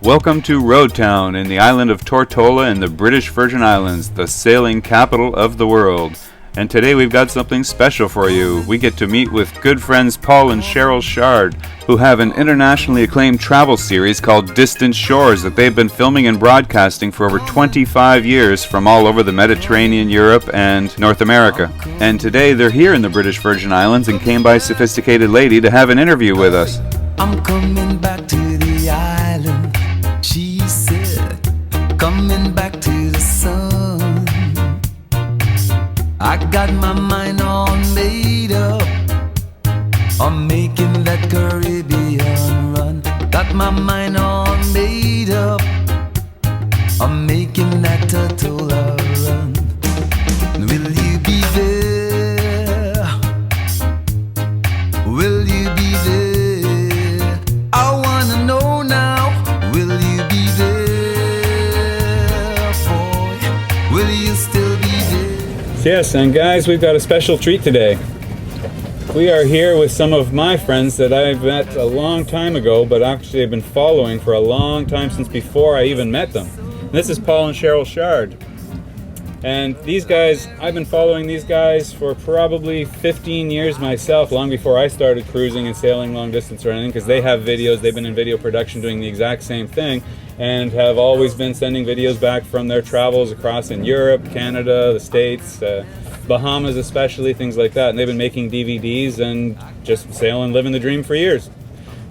Welcome to Roadtown in the island of Tortola in the British Virgin Islands, the sailing capital of the world. And today we've got something special for you. We get to meet with good friends Paul and Sheryl Shard, who have an internationally acclaimed travel series called Distant Shores that they've been filming and broadcasting for over 25 years from all over the Mediterranean, Europe, and North America. And today they're here in the British Virgin Islands and came by Sophisticated Lady to have an interview with us. I'm coming back to the island, she said, coming back to the sun. I got my mind all made up on making that Caribbean run. Got my mind all made up on making that Tortola run. Will you be there? Will you be there? I wanna know now. Will you be there, boy? Will you still be there? Yes, and guys, we've got a special treat today. We are here with some of my friends that I've met a long time ago, but actually have been following for a long time, since before I even met them. And this is Paul and Sheryl Shard. And these guys, I've been following these guys for probably 15 years myself, long before I started cruising and sailing long distance or anything, because they have videos, they've been in video production doing the exact same thing, and have always been sending videos back from their travels across in Europe, Canada, the States, Bahamas especially, things like that. And they've been making DVDs and just sailing, living the dream for years.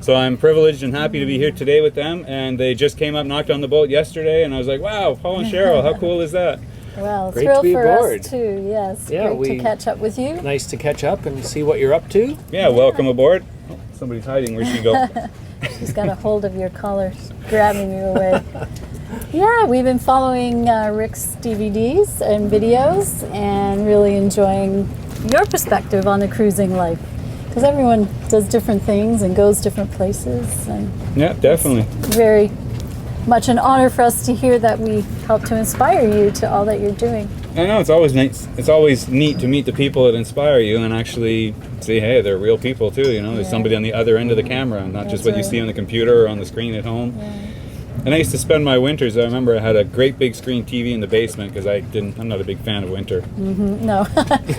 So I'm privileged and happy to be here today with them, and they just came up, knocked on the boat yesterday, and I was like, wow, Paul and Sheryl, how cool is that? Well, it's Great thrilled to be for aboard. us too, yes. Yeah, Great to catch up with you. Nice to catch up and see what you're up to. Yeah, welcome aboard. Oh, somebody's hiding, where'd she go? She's got a hold of your collar, grabbing you away. Yeah, we've been following Rick's DVDs and videos and really enjoying your perspective on the cruising life. Because everyone does different things and goes different places. And Yeah, definitely. very much an honor for us to hear that we help to inspire you to all that you're doing. I know, it's always nice. It's always neat to meet the people that inspire you and actually see, hey, they're real people too, you know. There's somebody on the other end of the camera, and not just what you see on the computer or on the screen at home. Yeah. And I used to spend my winters, I remember I had a great big screen TV in the basement because I'm not a big fan of winter. No,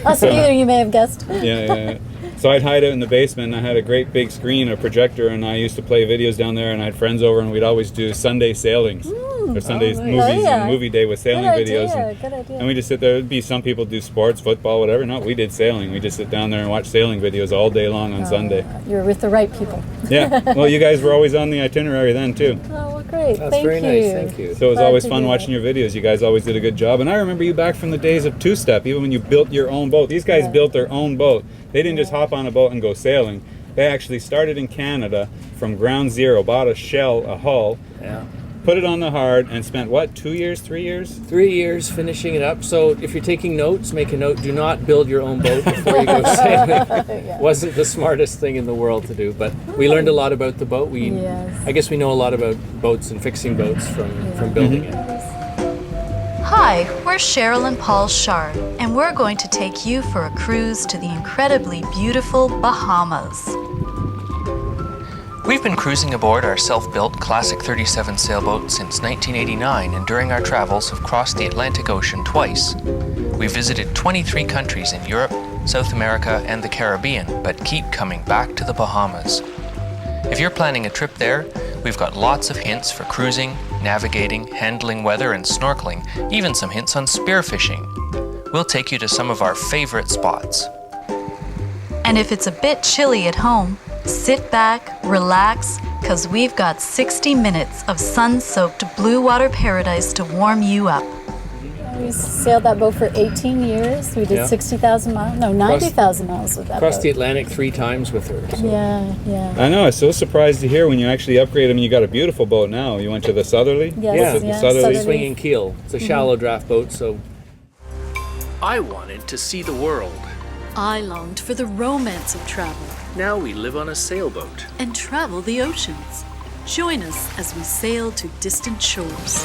us neither, you may have guessed. Yeah. So I'd hide out in the basement, and I had a great big screen, a projector, and I used to play videos down there, and I had friends over, and we'd always do Sunday sailings. Or Sundays nice. movies, Oh, yeah. and movie day with sailing Good videos. idea, good idea. And we just sit there. It'd be some people do sports, football, whatever. No, we did sailing. We just sit down there and watch sailing videos all day long on Sunday. You're with the right people. Yeah. Well, you guys were always on the itinerary then too. Oh, well, great. That's Thank very you. nice, thank you. So it was Glad always to fun hear watching that. your videos. You guys always did a good job. And I remember you back from the days of two-step, even when you built your own boat. These guys built their own boat. They didn't just hop on a boat and go sailing. They actually started in Canada from ground zero, bought a shell, a hull, Yeah. put it on the hard, and spent, what, 2 years, 3 years? 3 years finishing it up. So if you're taking notes, make a note. Do not build your own boat before you go sailing. Wasn't the smartest thing in the world to do, but we learned a lot about the boat. I guess we know a lot about boats and fixing boats from building it. Hi, we're Sheryl and Paul Shard, and we're going to take you for a cruise to the incredibly beautiful Bahamas. We've been cruising aboard our self-built Classic 37 sailboat since 1989, and during our travels have crossed the Atlantic Ocean twice. We visited 23 countries in Europe, South America, and the Caribbean, but keep coming back to the Bahamas. If you're planning a trip there, we've got lots of hints for cruising, navigating, handling weather, and snorkeling, even some hints on spearfishing. We'll take you to some of our favorite spots. And if it's a bit chilly at home, sit back, relax, because we've got 60 minutes of sun-soaked blue water paradise to warm you up. We sailed that boat for 18 years. We did Yeah. 60,000 miles, no, 90,000 miles with that Crossed the boat. Atlantic 3 times with her. So. Yeah. I know, I was so surprised to hear when you actually upgraded. I mean, you got a beautiful boat now. You went to the Southerly? Yes, Yeah, Was it yeah, the Southerly? Southerly. Swinging keel. It's a shallow draft boat, so. I wanted to see the world. I longed for the romance of travel Now we live on a sailboat. and travel the oceans. Join us as we sail to distant shores.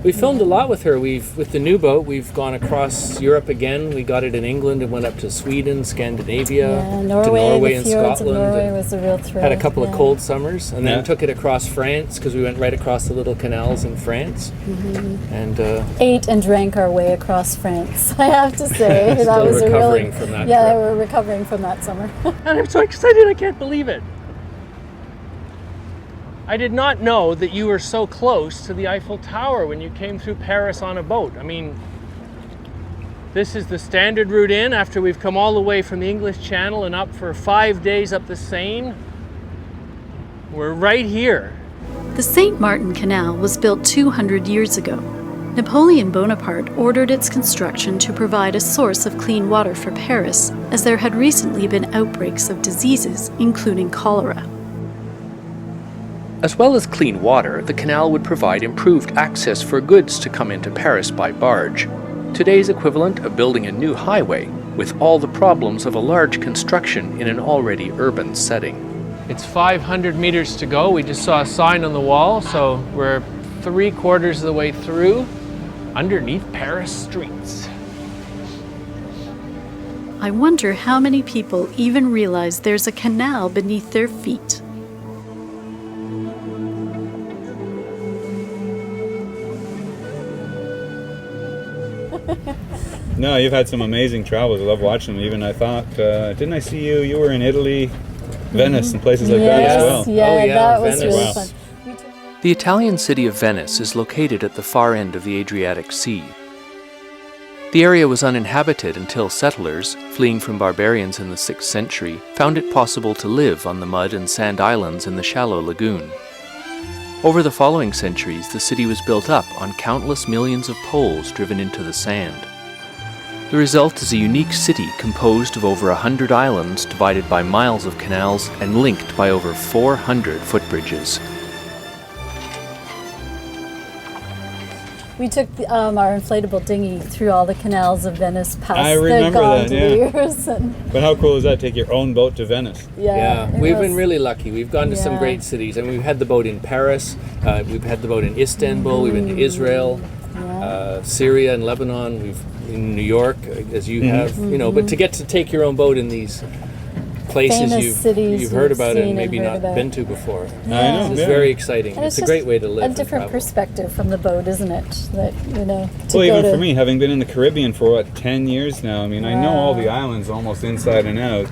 We filmed a lot with her. With the new boat, we've gone across Europe again. We got it in England and went up to Sweden, Scandinavia, Yeah, to Norway, Norway the and fjords Scotland. of Norway and was a real thrill. had a couple of cold summers, and then Yeah. took it across France because we went right across the little canals in France. And Ate and drank our way across France, I have to say. Still that was a recovering really, from that Yeah, trip. we're recovering from that summer. And I'm so excited, I can't believe it. I did not know that you were so close to the Eiffel Tower when you came through Paris on a boat. I mean, this is the standard route in after we've come all the way from the English Channel and up for 5 days up the Seine. We're right here. The St. Maarten Canal was built 200 years ago. Napoleon Bonaparte ordered its construction to provide a source of clean water for Paris, as there had recently been outbreaks of diseases, including cholera. As well as clean water, the canal would provide improved access for goods to come into Paris by barge. Today's equivalent of building a new highway, with all the problems of a large construction in an already urban setting. It's 500 meters to go. We just saw a sign on the wall, so we're 3/4 of the way through underneath Paris streets. I wonder how many people even realize there's a canal beneath their feet. No, you've had some amazing travels. I love watching them. Even I thought, didn't I see you? You were in Italy, Venice, and places like that as well. Yeah, Oh, yeah, that was Venice. really Wow. fun. The Italian city of Venice is located at the far end of the Adriatic Sea. The area was uninhabited until settlers, fleeing from barbarians in the 6th century, found it possible to live on the mud and sand islands in the shallow lagoon. Over the following centuries, the city was built up on countless millions of poles driven into the sand. The result is a unique city composed of over 100 islands divided by miles of canals and linked by over 400 footbridges. We took our inflatable dinghy through all the canals of Venice past I remember the that, yeah. gondoliers. And But how cool is that? Take your own boat to Venice. Yeah, it we've was- been really lucky. We've gone to some Yeah. great cities, and we've had the boat in Paris. We've had the boat in Istanbul. We've been to Israel, Syria, and Lebanon. We've in New York, as you have. You know, but to get to take your own boat in these places Famous cities you've heard we've about it and seen maybe and heard not about. been to before. I know. It's yeah. very exciting. And It's a just great way to live. a and different travel. perspective from the boat, isn't it? That, you know, to Well, go even to, for me, having been in the Caribbean for what 10 years now, I mean, I know all the Wow. islands almost inside and out.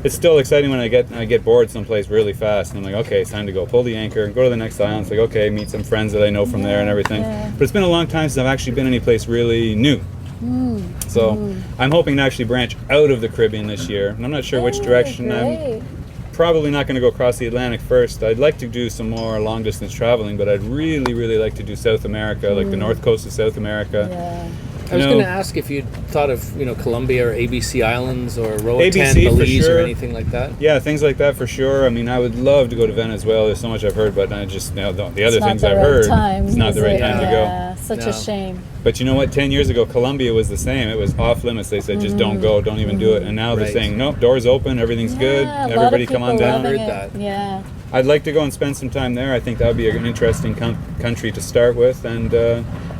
It's still exciting when I get bored someplace really fast, and I'm like, okay, it's time to go. Pull the anchor and go to the next island. It's like, okay, meet some friends that I know from there and everything. yeah. But it's been a long time since I've actually been any place really new. So I'm hoping to actually branch out of the Caribbean this year, and I'm not sure which direction. I'm Great. probably not going to go across the Atlantic first. I'd like to do some more long distance traveling, but I'd really, really like to do South America, like the north coast of South America. Yeah. I was No. going to ask if you'd thought of, Colombia or ABC Islands or Roatan, ABC for Belize sure. or anything like that. Yeah, things like that for sure. I mean, I would love to go to Venezuela. There's so much I've heard, but I just the other It's not things the I've right heard, time, it's not is the right it? time to go. Yeah, such No. a shame. But you know what? 10 years ago, Colombia was the same. It was off limits. They said, just don't go, don't even do it. And now they're Right. saying, nope, doors open, everything's good, Yeah, a lot of everybody come on people down. loving Heard it. that. Yeah. I'd like to go and spend some time there. I think that would be an interesting country to start with. And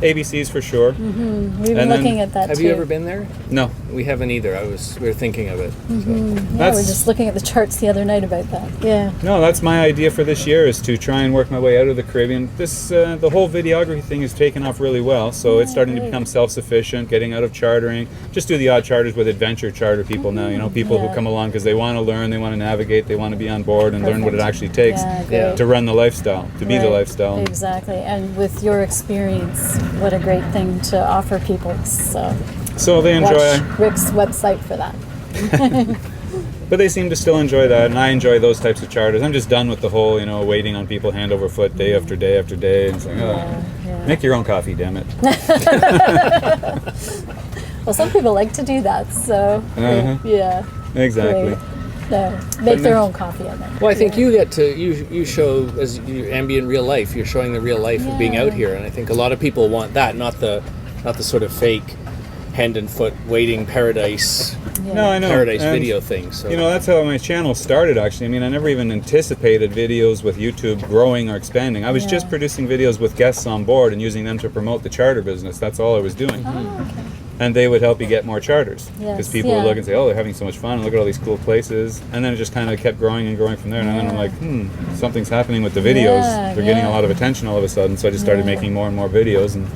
ABC's for sure. We've been And then- looking at that Have too. you ever been there? No, We haven't either. We were thinking of it. So. Yeah, we were That's- just looking at the charts the other night about that. Yeah. No, that's my idea for this year, is to try and work my way out of the Caribbean. This the whole videography thing is taken off really well, so it's starting to become self-sufficient, getting out of chartering. Just do the odd charters with adventure charter people now, people who Yeah. come along because they want to learn, they want to navigate, they want to be on board and learn what it Perfect. actually takes Yeah, Yeah. great. to run the lifestyle, to be the Right. lifestyle. Exactly. And with your experience, what a great thing to offer people. So So they watch enjoy, Rick's website for that. but they seem to still enjoy that, and I enjoy those types of charters. I'm just done with the whole, waiting on people hand over foot day after day after day. And it's like, oh, Yeah. make your own coffee, damn it. Well, some people like to do that. So Uh-huh. yeah. Exactly. Great. No, make their own coffee, I think. Well, I think you get to you show as you ambient real life. You're showing the real life of being out here, and I think a lot of people want that, not the sort of fake hand and foot waiting paradise No, I know. Paradise And, video thing. So You know, that's how my channel started, actually. I mean, I never even anticipated videos with YouTube growing or expanding. I was just producing videos with guests on board and using them to promote the charter business. That's all I was doing. Oh, okay. And they would help you get more charters. Yes, Because people would look and say, oh, they're having so much fun, and look at all these cool places. And then it just kind of kept growing and growing from there. And then I'm like, something's happening with the videos. Yeah, They're getting a lot of attention all of a sudden. So I just started making more and more videos, and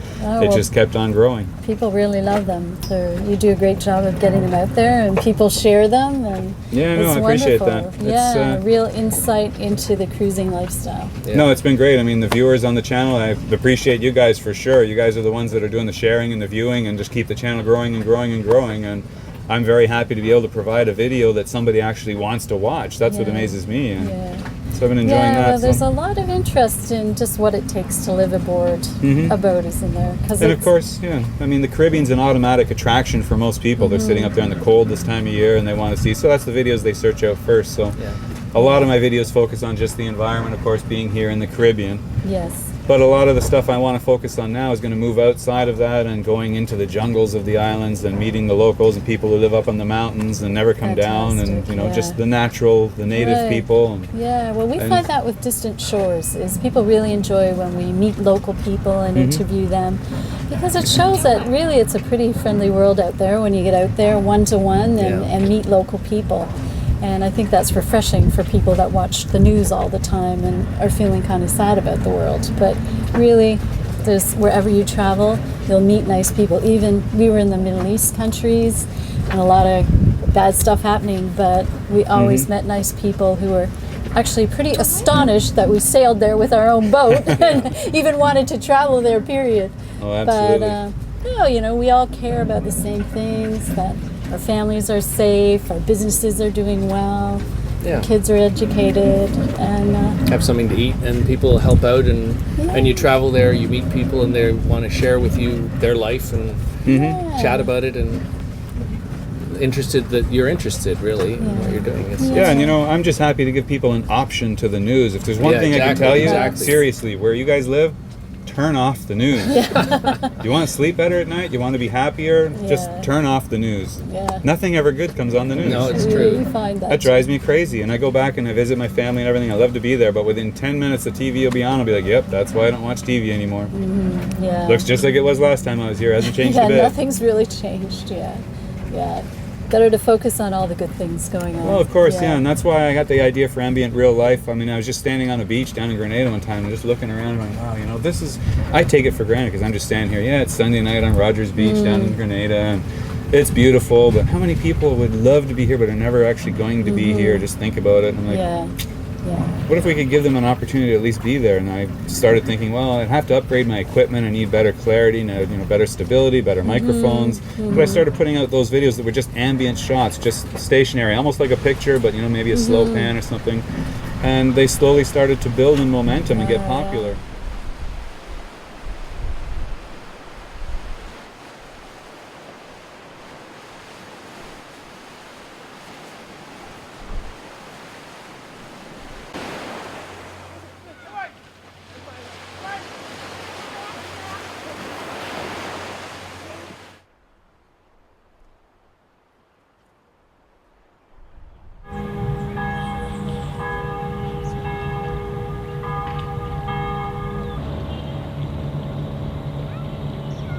it just kept on growing. People really love them. You do a great job of getting them out there, and people share them. And Yeah, no, it's I appreciate wonderful. that. Yeah, It's, real insight into the cruising lifestyle. Yeah. No, it's been great. I mean, the viewers on the channel, I appreciate you guys for sure. You guys are the ones that are doing the sharing and the viewing and just keep the channel growing and growing and growing. And I'm very happy to be able to provide a video that somebody actually wants to watch. That's what amazes me. And so I've been enjoying that. Well, there's a lot of interest in just what it takes to live aboard a boat, isn't there? And of course, I mean, the Caribbean's an automatic attraction for most people. They're sitting up there in the cold this time of year and they want to see. So that's the videos they search out first. So a lot of my videos focus on just the environment, of course, being here in the Caribbean. Yes. But a lot of the stuff I want to focus on now is going to move outside of that and going into the jungles of the islands and meeting the locals and people who live up on the mountains and never come down, and just the natural, the native people. And, well, we find that with Distant Shores is people really enjoy when we meet local people and interview them, because it shows that really it's a pretty friendly world out there when you get out there one-to-one and meet local people. And I think that's refreshing for people that watch the news all the time and are feeling kind of sad about the world. But really, wherever you travel, you'll meet nice people. Even we were in the Middle East countries and a lot of bad stuff happening, but we always met nice people who were actually pretty astonished that we sailed there with our own boat and even wanted to travel there, period. Oh, absolutely. But, we all care about the same things, that our families are safe, our businesses are doing well, our kids are educated, and have something to eat, and people help out, and you travel there, you meet people, and they want to share with you their life and chat about it, and interested that you're interested really in what you're doing. And I'm just happy to give people an option to the news. If there's one thing I can tell you, seriously, where you guys live, turn off the news. You want to sleep better at night? You want to be happier? Just turn off the news. Nothing ever good comes on the news. No, it's true. We find that drives me crazy. And I go back and I visit my family and everything. I love to be there, but within 10 minutes the TV will be on. I'll be like, yep, that's why I don't watch TV anymore. Looks just like it was last time I was here. Hasn't changed a bit. Nothing's really changed. Better to focus on all the good things going on. Well, of course, and that's why I got the idea for Ambient Real Life. I mean, I was just standing on a beach down in Grenada one time and just looking around and going, wow, this is, I take it for granted because I'm just standing here. Yeah, it's Sunday night on Rogers Beach down in Grenada, and it's beautiful, but how many people would love to be here but are never actually going to be here? Just think about it. And I'm like, what if we could give them an opportunity to at least be there? And I started thinking, well, I'd have to upgrade my equipment. I need better clarity, better stability, better microphones. But I started putting out those videos that were just ambient shots, just stationary, almost like a picture, but maybe a slow pan or something. And they slowly started to build in momentum and get popular.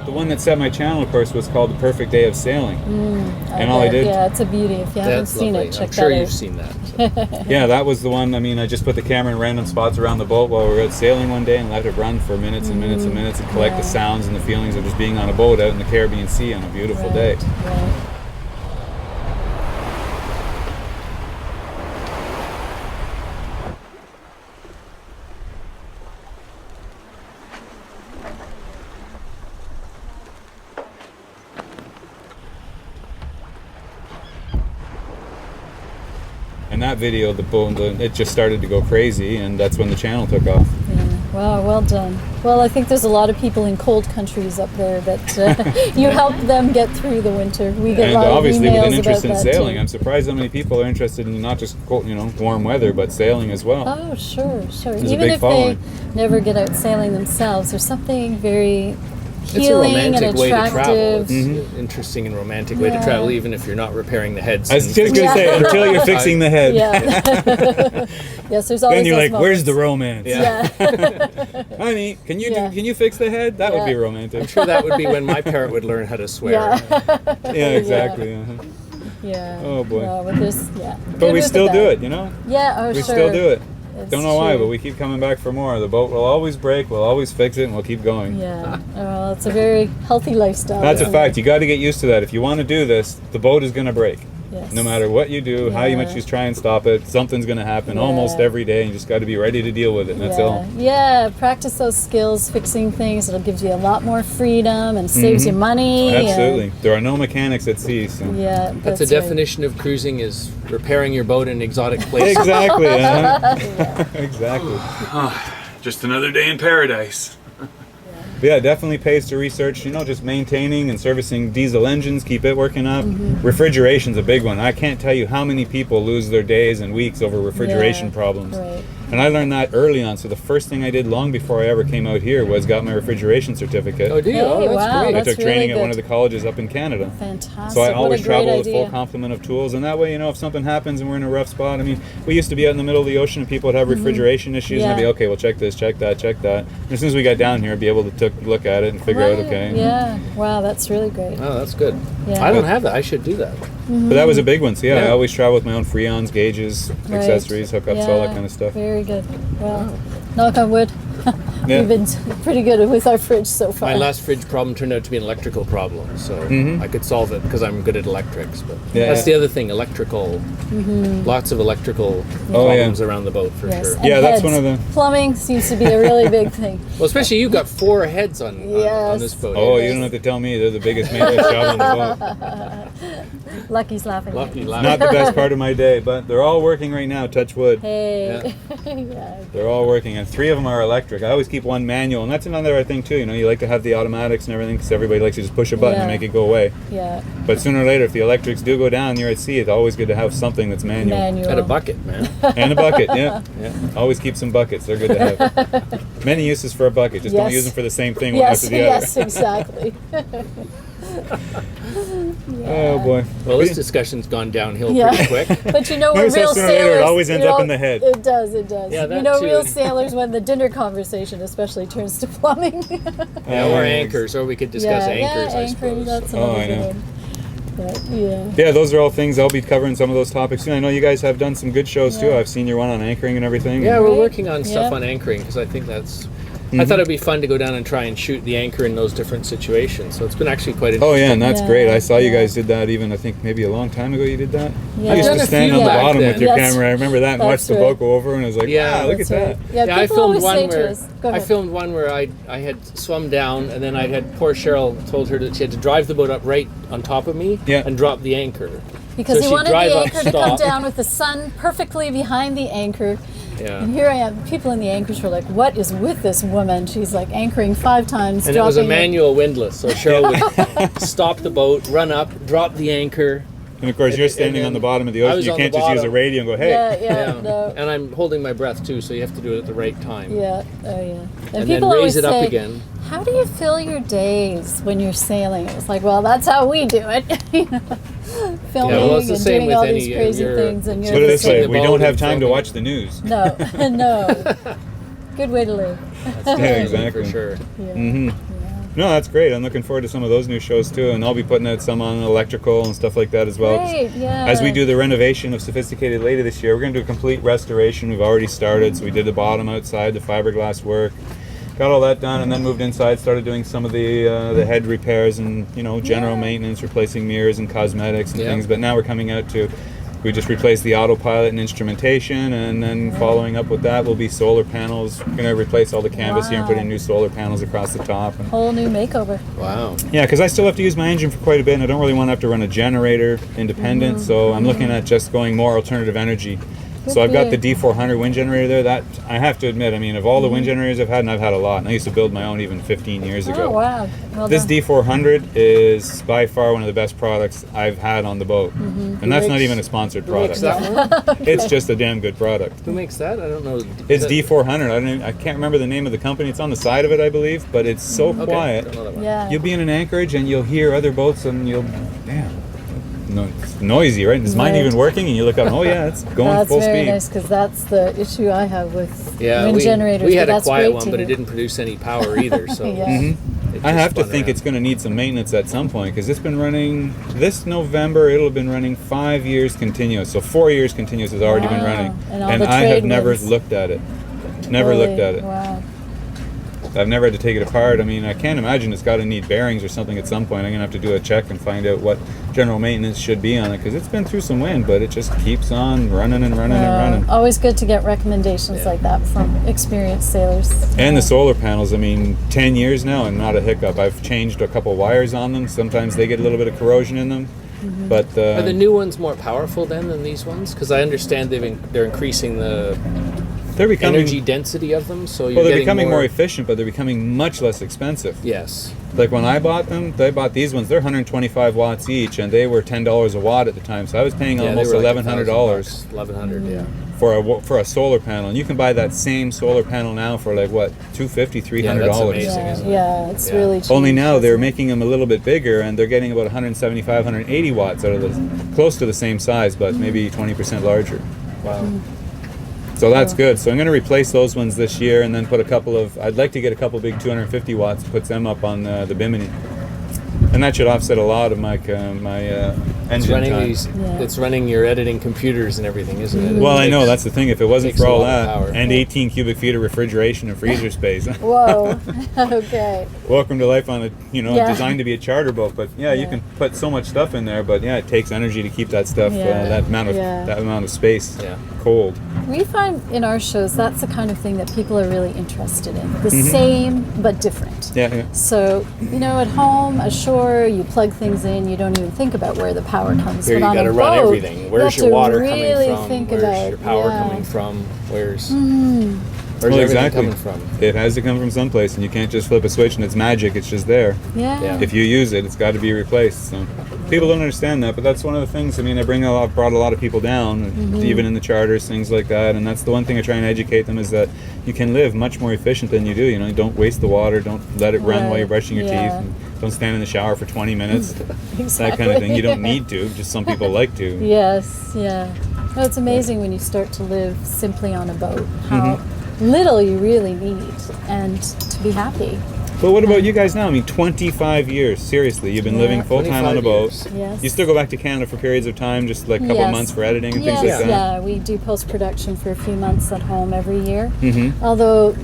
The one that set my channel, of course, was called The Perfect Day of Sailing. And all I did... Yeah, it's a beauty. If you haven't seen it, check that out. I'm sure you've seen that. So. Yeah, that was the one. I mean, I just put the camera in random spots around the boat while we were out sailing one day and let it run for minutes and minutes and minutes and collect the sounds and the feelings of just being on a boat out in the Caribbean Sea on a beautiful day. Right. And that video, it just started to go crazy, and that's when the channel took off. Yeah. Wow, well done. Well, I think there's a lot of people in cold countries up there that you help them get through the winter. We get a lot of obviously emails with an interest in about sailing. that too. I'm surprised how many people are interested in not just warm weather, but sailing as well. Oh, sure. There's a Even big if following. they never get out sailing themselves, there's something very healing and it's a romantic way to travel. attractive. It's an interesting and romantic way to travel, even if you're not repairing the heads. I was just going to say, until you're fixing the head. Yeah. Yes, there's always Then you're those like, where's the moments. romance? Yeah. Honey, can Yeah. you fix the head? That would be Yeah. romantic. I'm sure that would be when my parrot would learn how to swear. Yeah. Yeah, exactly. Yeah. Oh, boy. No, but there's, yeah. But Good we with the still do bad. it, you know? Yeah, oh, We sure. still do it. It's Don't know why, true. but we keep coming back for more. The boat will always break, we'll always fix it, and we'll keep going. Yeah. Well, it's a very healthy lifestyle. That's a isn't fact. it? You got to get used to that. If you want to do this, the boat is going to break. Yes. No matter what you do, how Yeah. much you try and stop it, something's going to happen Yeah. almost every day. And you just got to be ready to deal with it. And that's all. Yeah, practice those skills, fixing things. It'll give you a lot more freedom and saves you money. and- Absolutely. There are no mechanics at sea. So. yeah, That's the right. definition of cruising is repairing your boat in exotic places. Exactly. Exactly. Just another day in paradise. Yeah, it definitely pays to research, just maintaining and servicing diesel engines, keep it working up. Refrigeration's a big one. I can't tell you how many people lose their days and weeks over refrigeration Yeah, problems. right. And I learned that early on, so the first thing I did long before I ever came out here was got my refrigeration certificate. Oh, do you? Hey, Oh, that's wow, great. I that's took training really at one good. of the colleges up in Canada. Fantastic. So I What always a great travel with full idea. complement of tools, and that way, if something happens and we're in a rough spot, we used to be out in the middle of the ocean and people would have refrigeration issues, and I'd be, Yeah. okay, well, check this, check that, check that. And as soon as we got down here, I'd be able to look at it and figure out, Right, okay. Yeah. Wow, that's really great. Oh, that's good. Yeah. I don't have that. I should do that. But that was a big one, so I Yeah. always travel with my own freons, gauges, Right. accessories, hookups, all that kind of stuff. Very good. Well, knock on wood. Yeah. We've been pretty good with our fridge so far. My last fridge problem turned out to be an electrical problem, so I could solve it because I'm good at electrics. But Yeah, that's yeah. the other thing, electrical. Lots of electrical Oh, yeah. problems around the boat for Yes. sure. And Yeah, that's heads. one of the- Plumbing seems to be a really big thing. Well, especially you've got 4 heads on Yes. this boat. Oh, you don't have to tell me, they're the biggest maintenance job on the boat. Lucky's laughing. at Lucky me. laugh. Not the best part of my day, but they're all working right now, touch wood. Hey. Yeah. They're all working, and 3 of them are electric. I always keep one manual, and that's another thing too. You like to have the automatics and everything, because everybody likes to just push a button and Yeah. make it go away. Yeah. But sooner or later, if the electrics do go down, you're at sea. It's always good to have something that's manual. Manual. And a bucket, man. And a bucket. Yeah. Always keep some buckets. They're good to have. Many uses for a bucket. Just don't Yes. use them for the same thing one Yes, after the other. yes, exactly. Oh boy. Well, this discussion's gone downhill Yeah. pretty quick. But Notice we're how real sooner or later sailors. it always ends up in the head. It does, it does. Yeah, that real too. sailors when the dinner conversation especially turns to plumbing. Yeah, or anchors, or we could discuss anchors, I anchoring, suppose. that's Oh, another I good know. one. But, yeah. Yeah, those are all things. I'll be covering some of those topics soon. I know you guys have done some good shows too. Yeah. I've seen your one on anchoring and everything. Yeah, we're Right. working on stuff Yeah. on anchoring because I think that's. I thought it'd be fun to go down and try and shoot the anchor in those different situations. So it's been actually quite Oh interesting. yeah, and that's Yeah, great. I saw you yeah. guys did that even, I think maybe a long time ago you did that. Yeah. I used I've to done a stand few on the back bottom then. with your Yes. camera. I remember that and watch That's the right. boat go over and I was like, Yeah, wow, look at That's that. right. Yeah, Yeah, I people filmed always one say to where us, go I ahead. filmed one where I had swum down and then I had poor Cheryl told her that she had to drive the boat up right on top of me Yeah. and drop the anchor. Because So he she'd wanted drive the up, anchor to come stop. down with the sun perfectly behind the anchor. Yeah. And here I am. People in the anchors were like, "What is with this woman? She's like anchoring 5 times, And it was a dropping manual windlass, so Cheryl would stop the boat, run up, drop the anchor. And of course you're And standing then on the bottom of the I ocean. was You on can't the just use a bottom. radio and go, hey. Yeah, no. And I'm holding my breath too, so you have to do it at the right time. Yeah, oh yeah. And people then raise always it up say, again. "How do you fill your days when you're sailing?" It's like, well, that's how we do it. Filming well, it's the and same doing with all any, these crazy you're- things, and it's Put it you're this the way, the we boat don't have and time to filming. watch the news. No, no. Good way to live. Yeah, For exactly. sure. Yeah. No, that's great. I'm looking forward to some of those new shows too, and I'll be putting out some on electrical and stuff like that as well. Great, yeah. As we do the renovation of Syndicated later this year, we're going to do a complete restoration. We've already started, so we did the bottom outside, the fiberglass work, got all that done, and then moved inside, started doing some of the head repairs and general maintenance, replacing mirrors and cosmetics and Yeah. things. But now we're coming out to. We just replaced the autopilot and instrumentation, and then following up with that will be solar panels. We're going to replace all the canvas here and put in Wow. new solar panels across the top. And Whole new makeover. Wow. yeah, because I still have to use my engine for quite a bit, and I don't really want to have to run a generator independent, so I'm looking at just going more alternative energy. So I've got the for you. D400 wind generator there. That I have to admit, I mean, of all the wind generators I've had, and I've had a lot, and I used to build my own even 15 years ago. Oh, wow. Well This done. D400 is by far one of the best products I've had on the boat. And that's not even a sponsored Who makes product. that one? It's just a damn good product. Who makes that? I don't know. It's That- D400. I can't remember the name of the company. It's on the side of it, I believe, but it's so Okay, quiet. don't know that one. Yeah. You'll be in an anchorage and you'll hear other boats and you'll, damn, no, it's noisy, right? Is mine Right. even working? And you look up, oh yeah, it's going That's full very speed. nice because that's the issue I have with Yeah, wind we, generators. we had but a that's quiet great one, to but it hear. didn't produce any power either. So Yeah. it I just have to spun think around. it's going to need some maintenance at some point because it's been running this November. It'll have been running 5 years continuous. So 4 years continuous has already been Wow. running, And all the I have trade never winds. looked at it. Never Really? looked at it. Wow. I've never had to take it apart. I mean, I can't imagine it's got to need bearings or something at some point. I'm gonna have to do a check and find out what general maintenance should be on it because it's been through some wind, but it just keeps on running and running and running. Always good to get recommendations Yeah. like that from experienced sailors. And the solar panels, I mean, 10 years now and not a hiccup. I've changed a couple wires on them. Sometimes they get a little bit of corrosion in them. But Are the new ones more powerful then than these ones? Because I understand they're increasing the they're becoming energy density of them, so you're well, they're getting becoming more efficient, but they're becoming much less expensive. Yes. Like when I bought them, I bought these ones. They're 125 watts each, and they were $10 a watt at the time. So I was paying Yeah, almost they were like $1,100 $1,100, yeah. for a solar panel. And you can buy that same solar panel now for like what, $250, $300. Yeah, that's amazing. Yeah, isn't it? yeah, it's Yeah. really cheap. Only now they're isn't it? making them a little bit bigger, and they're getting about 175, 180 watts out of the close to the same size, but maybe 20% larger. Wow. So that's good. So I'm going to replace those ones this year, and then put a couple of. I'd like to get a couple big 250 watts, put them up on the Bimini, and that should offset a lot of my It's engine running time. Yeah. it's running your editing computers and everything, isn't it? Well, It I know takes- that's the thing. If it wasn't takes for a all lot of that power. and 18 cubic feet of refrigeration and freezer space, Whoa. Okay. welcome to life on a Yeah. designed to be a charter boat. But yeah, you Yeah. can put so much stuff in there. But yeah, it takes energy to keep that stuff Yeah. that amount of Yeah. space Yeah. cold. We find in our shows that's the kind of thing that people are really interested in. The Mm-hmm. same but different. Yeah, yeah. So, at home, ashore, you plug things in, you don't even think about where the power comes. Here but you on got to a run boat, everything. you Where's have your to water really coming from? think Where's about, your power yeah. coming from? Where's Well, everything exactly. coming from? It has to come from someplace, and you can't just flip a switch and it's magic. It's just there. Yeah. Yeah. If you use it, it's got to be replaced. So people don't understand that, but that's one of the things. I mean, I brought a lot of people down, even in the charters, things like that. And that's the one thing I try and educate them is that you can live much more efficient than you do. You don't waste the water. Don't let it run while Right. you're brushing your Yeah. teeth. And don't stand in the shower for 20 minutes. Exactly. That kind of thing. You don't need to. Just some people like to. Yes, yeah. Well, it's amazing when you start to live simply on a boat, how Mm-hmm. little you really need and to be happy. But what about you guys now? I mean, 25 years. Seriously, you've been Yeah. living full time on a 25 boat. years. Yes. You still go back to Canada for periods of time, just like a couple Yes. months for editing and Yes, things like that. yeah, we do post-production for a few months at home every year. Mm-hmm. Although,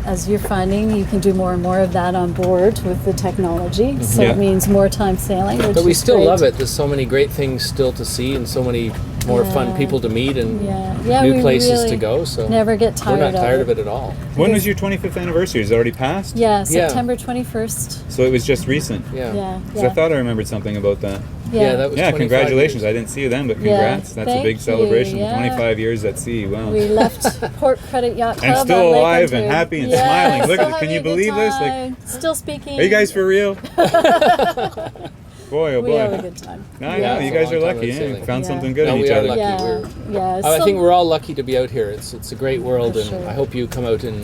as you're finding, you can do more and more of that on board with the technology. So Yeah. it means more time sailing, which But we is still great. love it. There's so many great things still to see, and so many more fun Yeah. people to meet, and Yeah, new we places really to go. So never get we're tired not tired of of it at all. When was your 25th anniversary? Is it already passed? Yeah, Yeah. September 21st. So it was just recent. Yeah. Yeah, 'Cause I thought I remembered something about that. Yeah, that was Yeah, 25 congratulations. years. I didn't see you then, but Yeah, congrats. That's a thank big celebration. you, yeah. 25 years at sea. Wow. We left Port Credit Yacht Club And still on Lake alive and Ontario. happy and Yeah, smiling. Look still at it. Can having you a good believe this? Like, time. Still speaking. are you guys for real? Boy, oh We have a boy. good time. No, Yeah. no, you It's a guys long are time lucky. of Yeah, you sailing. found Yeah. something good No, in we each are other. lucky. Yeah, yeah. I so- think we're all lucky to be out here. It's a great world, For and sure. I hope you come out and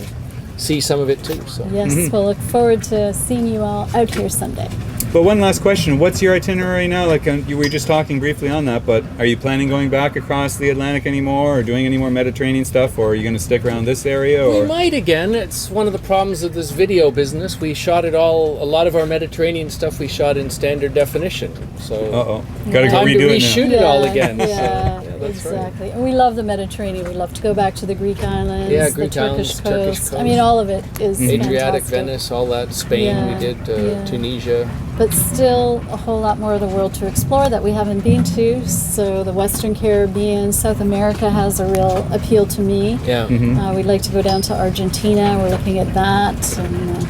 see some of it too. So Yes, Mm-hmm. we'll look forward to seeing you all out here Sunday. But one last question. What's your itinerary now? Like you were just talking briefly on that, but are you planning going back across the Atlantic anymore or doing any more Mediterranean stuff, or are you going to stick around this area? we Or might again. It's one of the problems of this video business. We shot it all. A lot of our Mediterranean stuff we shot in standard definition. So Uh-oh. Got to go time to redo it reshoot now. it all again. Yeah, So, that's right. exactly. And we love the Mediterranean. We love to go back to the Greek islands, Yeah, the Greek Turkish islands, coast. Turkish I coast. mean, all of it is Adriatic, fantastic. Venice, all that. Spain Yeah, we did. yeah. Tunisia. But still a whole lot more of the world to explore that we haven't been to. So the Western Caribbean, South America has a real appeal to me. Yeah. Mm-hmm. We'd like to go down to Argentina. We're looking at that, and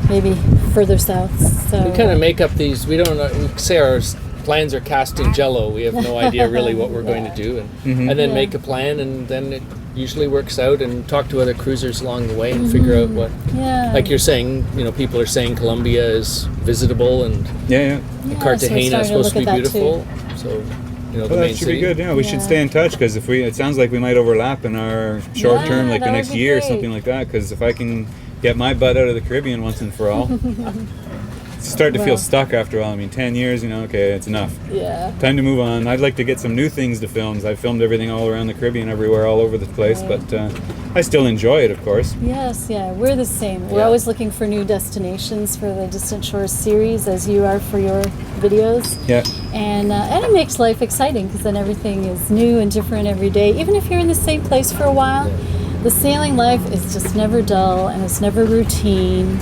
maybe further south. So We kind of make up these. We don't we say our plans are cast in jello. We have no idea really what we're going to do, and then make a plan, and then it usually works out, and talk to other cruisers along the way and figure out what. Yeah. Like you're saying, people are saying Colombia is visitable, and Cartagena is supposed to be beautiful. So. The Well, main that should city. be good. Yeah, we should stay in touch because it sounds like we might overlap in our short term, like the that next would be year or great. something like that. Because if I can get my butt out of the Caribbean once and for all, it's starting to feel stuck after a while. I mean, 10 years, okay, it's enough. Yeah. Time to move on. I'd like to get some new things to film. I've filmed everything all around the Caribbean, everywhere, all over the place, but I still enjoy it, of course. Yes, yeah, we're the same. We're always looking for new destinations for the Distant Shores series, as you are for your videos. Yeah. And it makes life exciting because then everything is new and different every day. Even if you're in the same place for a while, the sailing life is just never dull and it's never routine.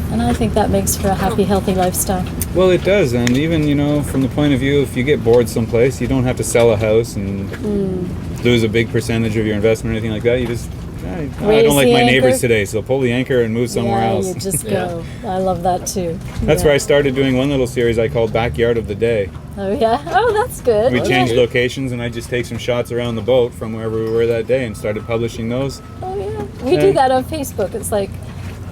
And I think that makes for a happy, healthy lifestyle. Well, it does, and even from the point of view, if you get bored someplace, you don't have to sell a house and lose a big percentage of your investment or anything like that. You just, I don't like my neighbors today, so pull the anchor and move somewhere else. You just go. I love that too. That's where I started doing one little series I called Backyard of the Day. Oh yeah. Oh, that's good. We changed locations, and I just take some shots around the boat from wherever we were that day, and started publishing those. Oh yeah. We do that on Facebook. It's like.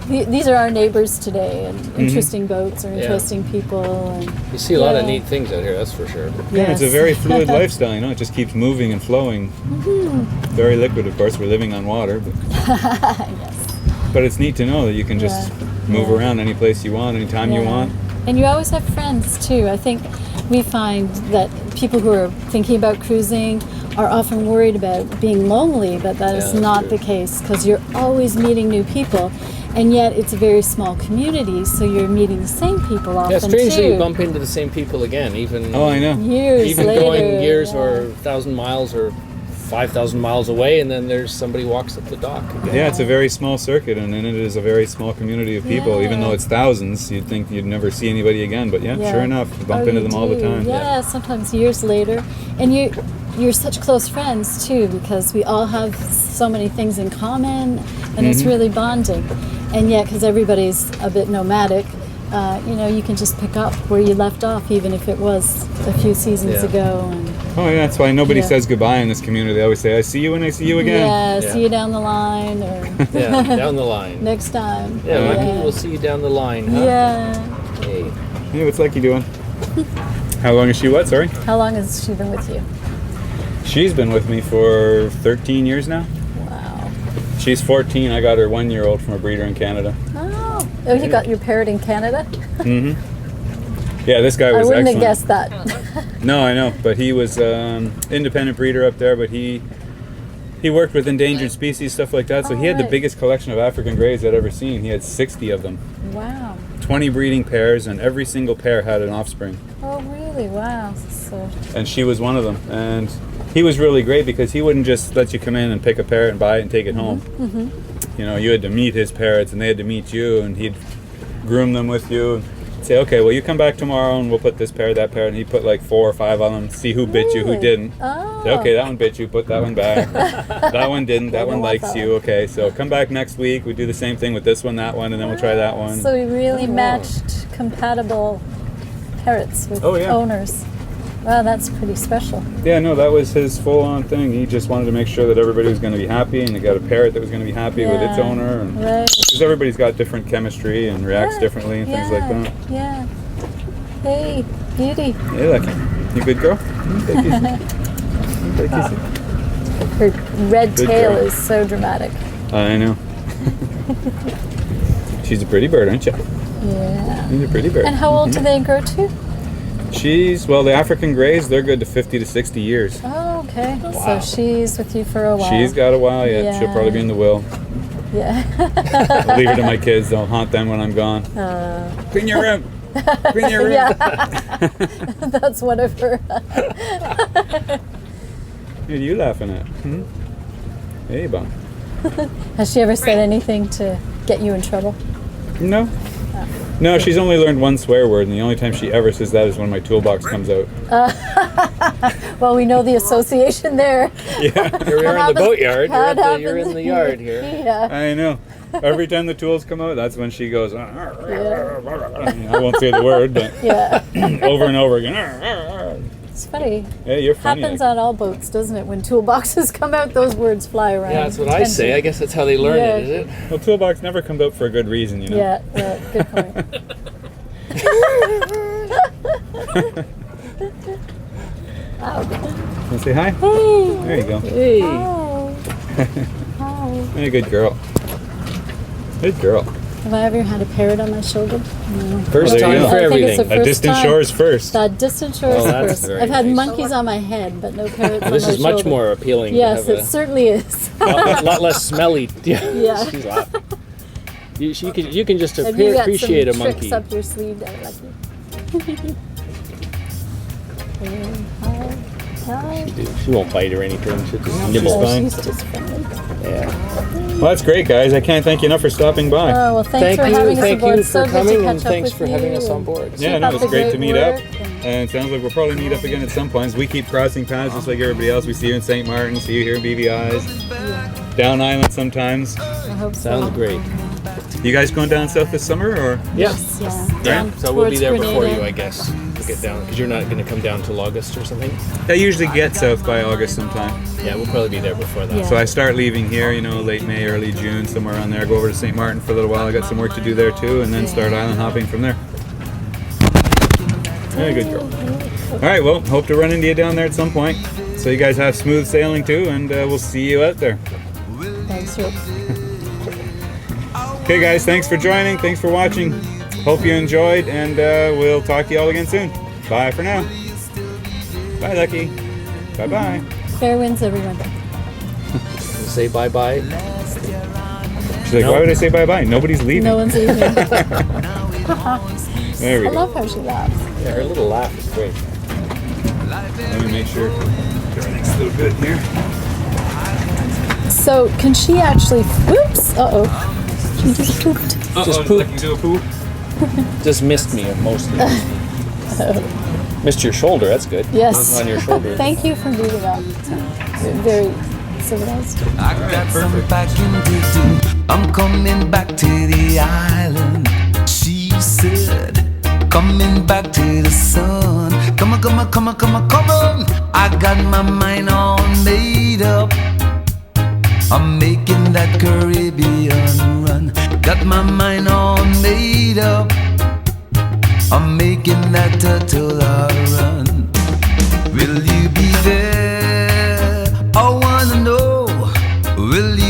These are our neighbors today, and interesting boats or interesting people. And you see a lot of neat things out here, that's for sure. Yeah, it's a very fluid lifestyle. It just keeps moving and flowing. Very liquid, of course. We're living on water, but but it's neat to know that you can just move around any place you want, anytime you want. And you always have friends too. I think we find that people who are thinking about cruising are often worried about being lonely, but that is not the case because you're always meeting new people. And yet it's a very small community, so you're meeting the same people often strangely too. you bump into the same people again, even I know. Years even later, going years or 1,000 miles or 5,000 miles away, and then there's somebody walks up the dock again. Yeah, it's a very small circuit, and in it is a very small community of people. Even though it's thousands, you'd think you'd never see anybody again, but sure enough, you bump into them all the time. Yeah, sometimes years later. And you're such close friends too, because we all have so many things in common, and it's really bonding. And yet, because everybody's a bit nomadic, you can just pick up where you left off, even if it was a few seasons ago. And that's why nobody says goodbye in this community. They always say, I see you when I see you again. see you down the line, or down the line. next time. Maybe we'll see you down the line, huh? Yeah. Hey. Hey, what's Lucky doing? How long is she sorry? How long has she been with you? She's been with me for 13 years now. Wow. She's 14. I got her 1-year-old from a breeder in Canada. Oh, you got your parrot in Canada? Yeah, this guy was I wouldn't excellent. have guessed that. No, I know, but he was independent breeder up there, but he worked with endangered species, stuff like that, so he had the biggest collection of African greys I'd ever seen. He had 60 of them. Wow. 20 breeding pairs, and every single pair had an offspring. Oh, really? Wow. So, And she was one of them. And he was really great because he wouldn't just let you come in and pick a parrot and buy it and take it home. You had to meet his parrots, and they had to meet you, and he'd groom them with you. Say, okay, well, you come back tomorrow and we'll put this pair, that pair, and he put like 4 or 5 on them, see who bit you, who didn't. Oh. Say, okay, that one bit you, put that one back. That one didn't, that one likes you. Okay, so come back next week, we do the same thing with this one, that one, and then we'll try that one. So we really matched compatible parrots with owners. Wow, that's pretty special. Yeah, no, that was his full-on thing. He just wanted to make sure that everybody was going to be happy, and he got a parrot that was going to be happy with its owner. And because everybody's got different chemistry and reacts differently and things like that. Yeah. Hey, beauty. Hey, Lucky. You good girl? Take it easy. Take it easy. Her red Good tail girl. is so dramatic. I know. She's a pretty bird, aren't you? Yeah. She's a pretty bird. And how old do they grow to? The African Greys, they're good to 50 to 60 years. Oh, okay. Wow. So she's with you for a while. She's got a while yet. Yeah. She'll probably be in the will. Yeah. I'll leave her to my kids. They'll haunt them when I'm gone. Clean your room. Clean your room. Yeah. That's one of her. What are you laughing at? Hey, Bob. Has she ever said anything to get you in trouble? No. No, she's only learned one swear word, and the only time she ever says that is when my toolbox comes out. Well, we know the association there. Yeah. Here we are in the boatyard. How it You're in the yard here. Yeah. I know. Every time the tools come out, that's when she goes. I won't say the word, but Yeah. over and over again. It's funny. Yeah, you're funny. Happens on all boats, doesn't it? When toolboxes come out, those words fly around. Yeah, that's what I say. I guess that's how they learn it, is it? Well, toolbox never comes out for a good reason, you know. Yeah, good point. Want to say hi? Hey. There you go. Hey. Hi. Hey, good girl. Good girl. Have I ever had a parrot on my shoulder? No. First Well, there you time go. for I think it's everything. the A first distant time. shores first. Distant shores Oh, that's first. very I've had nice. monkeys on my head, but no parrots on my This is much shoulder. more appealing. Yes, to it have certainly is. a lot less smelly. Yeah. She's laughing. You can just Have you got appreciate some a monkey. tricks up your sleeve that are lucky? Hi. She won't bite or anything. She'll just She's nibble. fine. She's just friendly. Yeah. Well, that's great, guys. I can't thank you enough for stopping by. Oh, well, thanks for having us Thank aboard. you So for good to coming, catch and up thanks with for having you us on and board. Yeah, keep no, up it's the great to great meet up. work And it sounds like we'll probably meet up again at some points. We keep crossing paths just like everybody else. We see you in St. Maarten, see you here in BVI's. Down Island sometimes. I hope so. Sounds great. You guys going down south this summer, or? Yes, yeah. Yeah. Down So we'll be towards there before Grenada. you, I guess. We'll get down because you're not going to come down till August or something. I usually get south by August sometime. Yeah, we'll probably be there before that. Yeah. So I start leaving here, late May, early June, somewhere around there. Go over to St. Maarten for a little while. I got some work to do there too, and then start island hopping from there. Yeah, good girl. All right, well, hope to run into you down there at some point. So you guys have smooth sailing too, and we'll see you out there. Thanks, Rick. Okay, guys, thanks for joining. Thanks for watching. Hope you enjoyed, and we'll talk to you all again soon. Bye for now. Bye, Lucky. Bye-bye. Fair winds, everyone. Say bye-bye. She's like, why would I say bye-bye? Nobody's leaving. No one's leaving. There we I go. love how she laughs. Yeah, her little laugh is great. Let me make sure everything's still good here. So, can she actually... Whoops! Uh-oh. She just pooped. Just Lucky pooped. do a poop. Just missed me, mostly. Missed your shoulder, that's good. Yes. On your shoulder. Thank you for moving up. Very civilized. I got some packing to do. I'm coming back to the island. She said, coming back to the sun. Come on, come on, come on, come on, come on. I got my mind all made up. I'm making that Caribbean run. Got my mind all made up. I'm making that turtle run. Will you be there? I wanna know. Will you